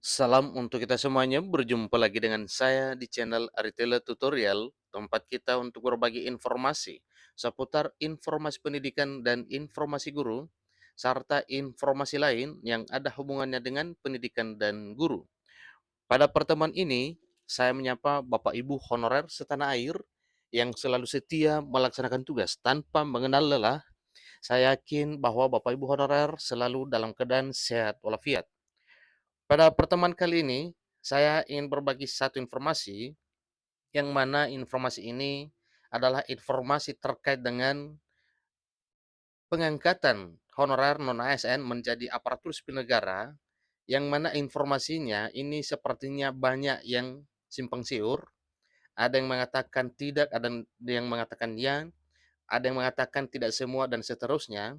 Salam untuk kita semuanya, berjumpa lagi dengan saya di channel Aritela Tutorial, tempat kita untuk berbagi informasi seputar informasi pendidikan dan informasi guru, serta informasi lain yang ada hubungannya dengan pendidikan dan guru. Pada pertemuan ini, saya menyapa Bapak Ibu honorer setanah air yang selalu setia melaksanakan tugas tanpa mengenal lelah. Saya yakin bahwa Bapak Ibu honorer selalu dalam keadaan sehat walafiat. Pada pertemuan kali ini, saya ingin berbagi satu informasi, yang mana informasi ini adalah informasi terkait dengan pengangkatan honorer non-ASN menjadi aparatur sipil negara, yang mana informasinya ini sepertinya banyak yang simpang siur. Ada yang mengatakan tidak, ada yang mengatakan ya, ada yang mengatakan tidak semua, dan seterusnya.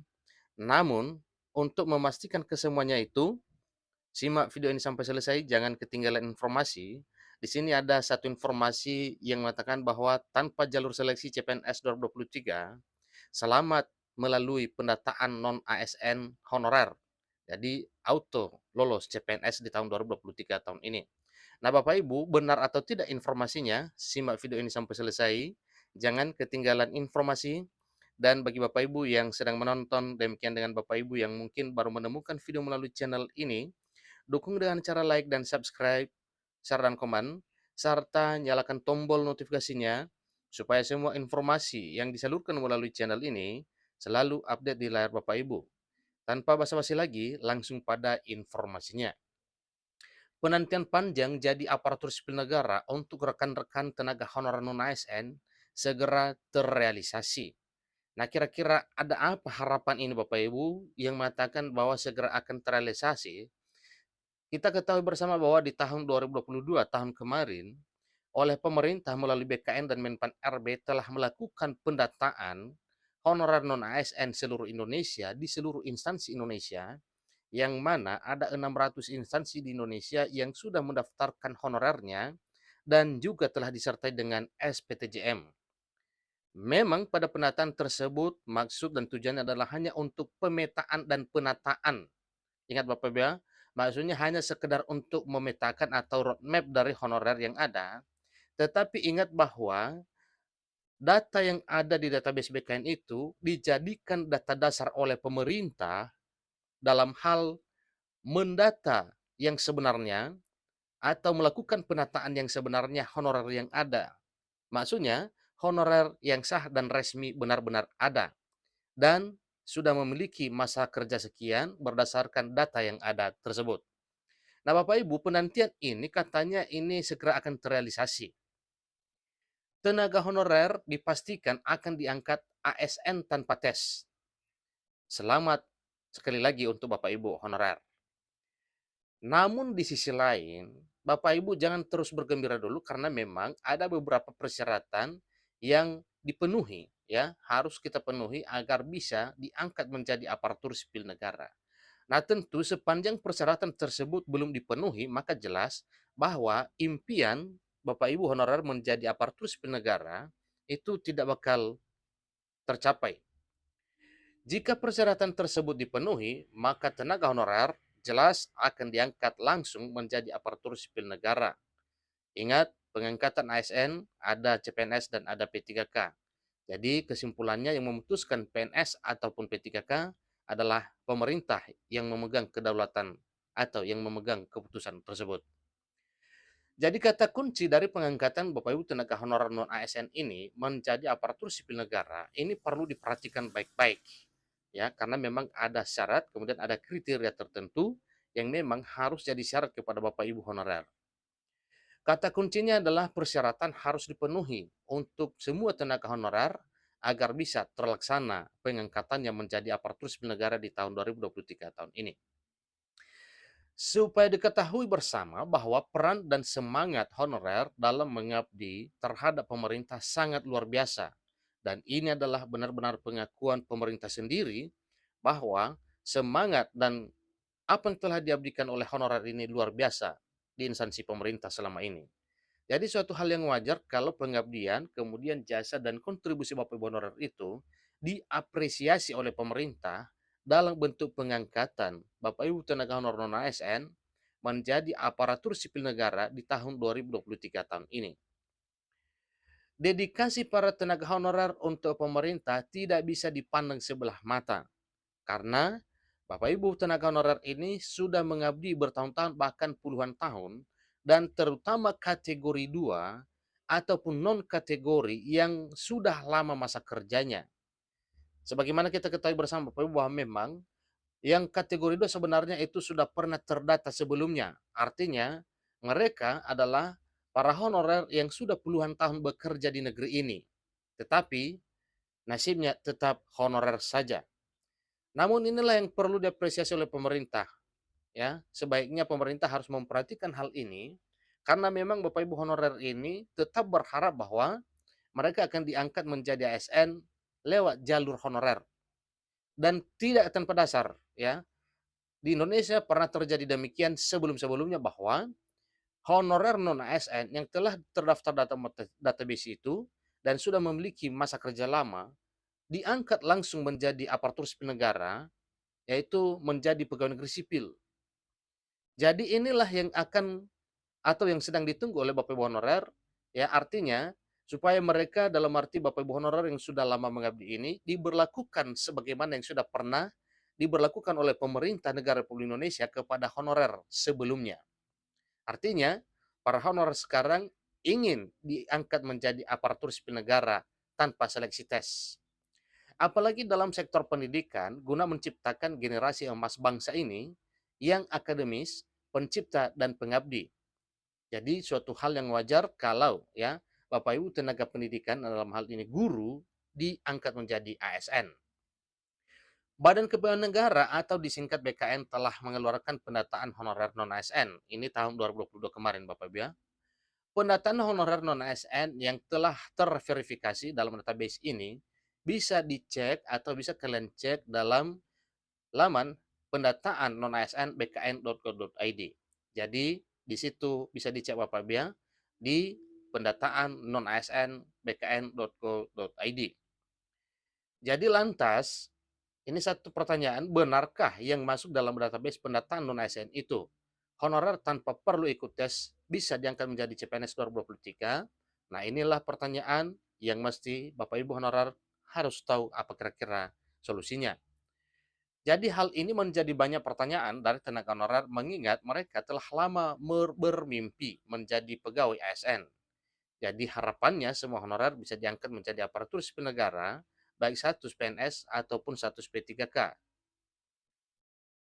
Namun, untuk memastikan kesemuanya itu, simak video ini sampai selesai, jangan ketinggalan informasi. Di sini ada satu informasi yang mengatakan bahwa tanpa jalur seleksi CPNS 2023, selamat melalui pendataan non-ASN honorer. Jadi auto lolos CPNS di tahun 2023 tahun ini. Nah, Bapak Ibu, benar atau tidak informasinya? Simak video ini sampai selesai. Jangan ketinggalan informasi. Dan bagi Bapak Ibu yang sedang menonton, demikian dengan Bapak Ibu yang mungkin baru menemukan video melalui channel ini, dukung dengan cara like dan subscribe, share dan komen, serta nyalakan tombol notifikasinya supaya semua informasi yang disalurkan melalui channel ini selalu update di layar Bapak Ibu. Tanpa basa-basi lagi, langsung pada informasinya. Penantian panjang jadi aparatur sipil negara untuk rekan-rekan tenaga honorer non-ASN segera terrealisasi. Nah, kira-kira ada apa harapan ini Bapak Ibu yang mengatakan bahwa segera akan terrealisasi? Kita ketahui bersama bahwa di tahun 2022, tahun kemarin, oleh pemerintah melalui BKN dan Menpan RB telah melakukan pendataan honorer non-ASN seluruh Indonesia di seluruh instansi Indonesia, yang mana ada 600 instansi di Indonesia yang sudah mendaftarkan honorernya dan juga telah disertai dengan SPTJM. Memang pada pendataan tersebut maksud dan tujuannya adalah hanya untuk pemetaan dan penataan. Ingat Bapak Ibu ya, maksudnya hanya sekedar untuk memetakan atau roadmap dari honorer yang ada, tetapi ingat bahwa data yang ada di database BKN itu dijadikan data dasar oleh pemerintah dalam hal mendata yang sebenarnya atau melakukan penataan yang sebenarnya honorer yang ada. Maksudnya, honorer yang sah dan resmi benar-benar ada dan sudah memiliki masa kerja sekian berdasarkan data yang ada tersebut. Nah, Bapak Ibu, penantian ini katanya ini segera akan terrealisasi. Tenaga honorer dipastikan akan diangkat ASN tanpa tes. Selamat sekali lagi untuk Bapak Ibu honorer. Namun di sisi lain, Bapak Ibu jangan terus bergembira dulu karena memang ada beberapa persyaratan yang dipenuhi, ya, harus kita penuhi agar bisa diangkat menjadi aparatur sipil negara. Nah, tentu sepanjang persyaratan tersebut belum dipenuhi, maka jelas bahwa impian Bapak Ibu honorer menjadi aparatur sipil negara itu tidak bakal tercapai. Jika persyaratan tersebut dipenuhi, maka tenaga honorer jelas akan diangkat langsung menjadi aparatur sipil negara. Ingat, pengangkatan ASN ada CPNS dan ada P3K. Jadi kesimpulannya yang memutuskan PNS ataupun P3K adalah pemerintah yang memegang kedaulatan atau yang memegang keputusan tersebut. Jadi kata kunci dari pengangkatan Bapak Ibu tenaga honorer non ASN ini menjadi aparatur sipil negara ini perlu diperhatikan baik-baik, ya, karena memang ada syarat kemudian ada kriteria tertentu yang memang harus jadi syarat kepada Bapak Ibu honorer. Kata kuncinya adalah persyaratan harus dipenuhi untuk semua tenaga honorer agar bisa terlaksana pengangkatannya menjadi aparatur sipil negara di tahun 2023 tahun ini. Supaya diketahui bersama bahwa peran dan semangat honorer dalam mengabdi terhadap pemerintah sangat luar biasa. Dan ini adalah benar-benar pengakuan pemerintah sendiri bahwa semangat dan apa yang telah diabdikan oleh honorer ini luar biasa di instansi pemerintah selama ini. Jadi suatu hal yang wajar kalau pengabdian, kemudian jasa dan kontribusi Bapak Ibu honorer itu diapresiasi oleh pemerintah dalam bentuk pengangkatan Bapak Ibu tenaga honorer non ASN menjadi aparatur sipil negara di tahun 2023 tahun ini. Dedikasi para tenaga honorer untuk pemerintah tidak bisa dipandang sebelah mata, karena Bapak Ibu tenaga honorer ini sudah mengabdi bertahun-tahun bahkan puluhan tahun, dan terutama kategori 2 ataupun non kategori yang sudah lama masa kerjanya. Sebagaimana kita ketahui bersama Bapak Ibu bahwa memang yang kategori 2 sebenarnya itu sudah pernah terdata sebelumnya. Artinya mereka adalah para honorer yang sudah puluhan tahun bekerja di negeri ini. Tetapi nasibnya tetap honorer saja. Namun inilah yang perlu diapresiasi oleh pemerintah, ya. Sebaiknya pemerintah harus memperhatikan hal ini karena memang Bapak Ibu honorer ini tetap berharap bahwa mereka akan diangkat menjadi ASN lewat jalur honorer dan tidak tanpa dasar, ya. Di Indonesia pernah terjadi demikian sebelum-sebelumnya bahwa honorer non ASN yang telah terdaftar database itu dan sudah memiliki masa kerja lama diangkat langsung menjadi aparatur sipil negara, yaitu menjadi pegawai negeri sipil. Jadi inilah yang akan atau yang sedang ditunggu oleh Bapak Ibu honorer, ya artinya supaya mereka dalam arti Bapak Ibu honorer yang sudah lama mengabdi ini diberlakukan sebagaimana yang sudah pernah diberlakukan oleh pemerintah negara Republik Indonesia kepada honorer sebelumnya. Artinya, para honorer sekarang ingin diangkat menjadi aparatur sipil negara tanpa seleksi tes. Apalagi dalam sektor pendidikan, guna menciptakan generasi emas bangsa ini yang akademis, pencipta, dan pengabdi. Jadi suatu hal yang wajar kalau ya Bapak Ibu tenaga pendidikan dalam hal ini guru diangkat menjadi ASN. Badan Kepegawaian Negara atau disingkat BKN telah mengeluarkan pendataan honorer non ASN. Ini tahun 2022 kemarin Bapak Ibu ya. Pendataan honorer non ASN yang telah terverifikasi dalam database ini bisa dicek atau bisa kalian cek dalam laman pendataan non ASN bkn.go.id. Jadi di situ bisa dicek Bapak Ibu ya di pendataan non ASN bkn.go.id. Jadi lantas ini satu pertanyaan, benarkah yang masuk dalam database pendataan non ASN itu honorer tanpa perlu ikut tes bisa diangkat menjadi CPNS 2023? Nah, inilah pertanyaan yang mesti Bapak Ibu honorer harus tahu apa kira-kira solusinya. Jadi hal ini menjadi banyak pertanyaan dari tenaga honorer mengingat mereka telah lama bermimpi menjadi pegawai ASN. Jadi harapannya semua honorer bisa diangkat menjadi aparatur sipil negara, baik status PNS ataupun status P3K.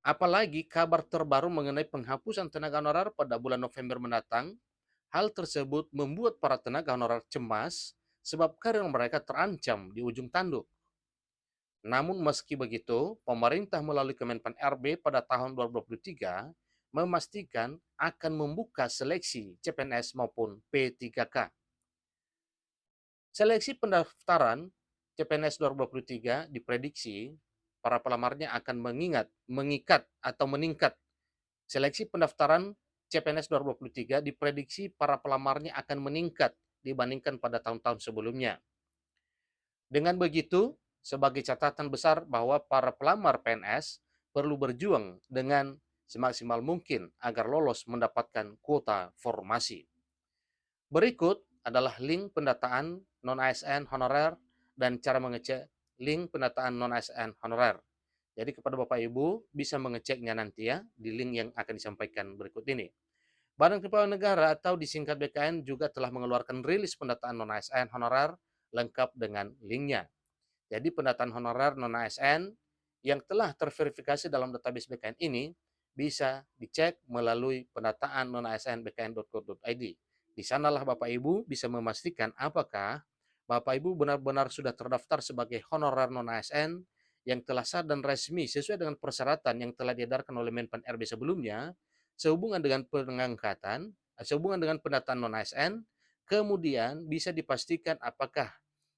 Apalagi kabar terbaru mengenai penghapusan tenaga honorer pada bulan November mendatang, hal tersebut membuat para tenaga honorer cemas sebab karir mereka terancam di ujung tanduk. Namun meski begitu, pemerintah melalui Kemenpan RB pada tahun 2023 memastikan akan membuka seleksi CPNS maupun P3K. Seleksi pendaftaran CPNS 2023 diprediksi para pelamarnya akan mengikat atau meningkat. Seleksi pendaftaran CPNS 2023 diprediksi para pelamarnya akan meningkat dibandingkan pada tahun-tahun sebelumnya. Dengan begitu, sebagai catatan besar bahwa para pelamar PNS perlu berjuang dengan semaksimal mungkin agar lolos mendapatkan kuota formasi. Berikut adalah link pendataan non-ASN honorer dan cara mengecek link pendataan non-ASN honorer. Jadi kepada Bapak Ibu bisa mengeceknya nanti ya di link yang akan disampaikan berikut ini. Badan Kepegawaian Negara atau disingkat BKN juga telah mengeluarkan rilis pendataan non-ASN honorer lengkap dengan linknya. Jadi pendataan honorer non-ASN yang telah terverifikasi dalam database BKN ini bisa dicek melalui pendataan non-ASN bkn.go.id. Di sanalah Bapak Ibu bisa memastikan apakah Bapak Ibu benar-benar sudah terdaftar sebagai honorer non-ASN yang telah sah dan resmi sesuai dengan persyaratan yang telah diedarkan oleh Menpan RB sebelumnya, sehubungan dengan pengangkatan, sehubungan dengan pendataan non-ASN, kemudian bisa dipastikan apakah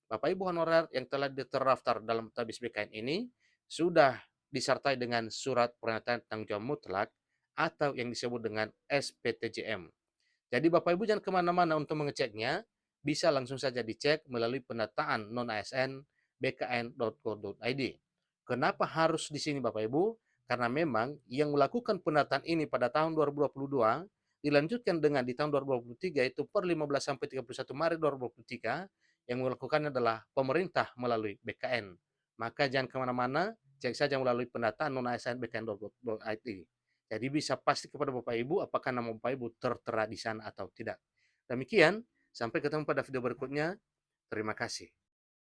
Bapak Ibu honorer yang telah terdaftar dalam database BKN ini sudah disertai dengan surat pernyataan tanggung jawab mutlak atau yang disebut dengan SPTJM. Jadi Bapak Ibu jangan kemana-mana untuk mengeceknya, bisa langsung saja dicek melalui pendataan non-ASN bkn.go.id. Kenapa harus di sini Bapak Ibu? Karena memang yang melakukan penataan ini pada tahun 2022 dilanjutkan dengan di tahun 2023 itu per 15 sampai 31 Maret 2023 yang melakukannya adalah pemerintah melalui BKN. Maka jangan kemana-mana, cek saja melalui pendataan non ASN bkn.go.id. Jadi bisa pasti kepada Bapak Ibu apakah nama Bapak Ibu tertera di sana atau tidak. Demikian, sampai ketemu pada video berikutnya. Terima kasih.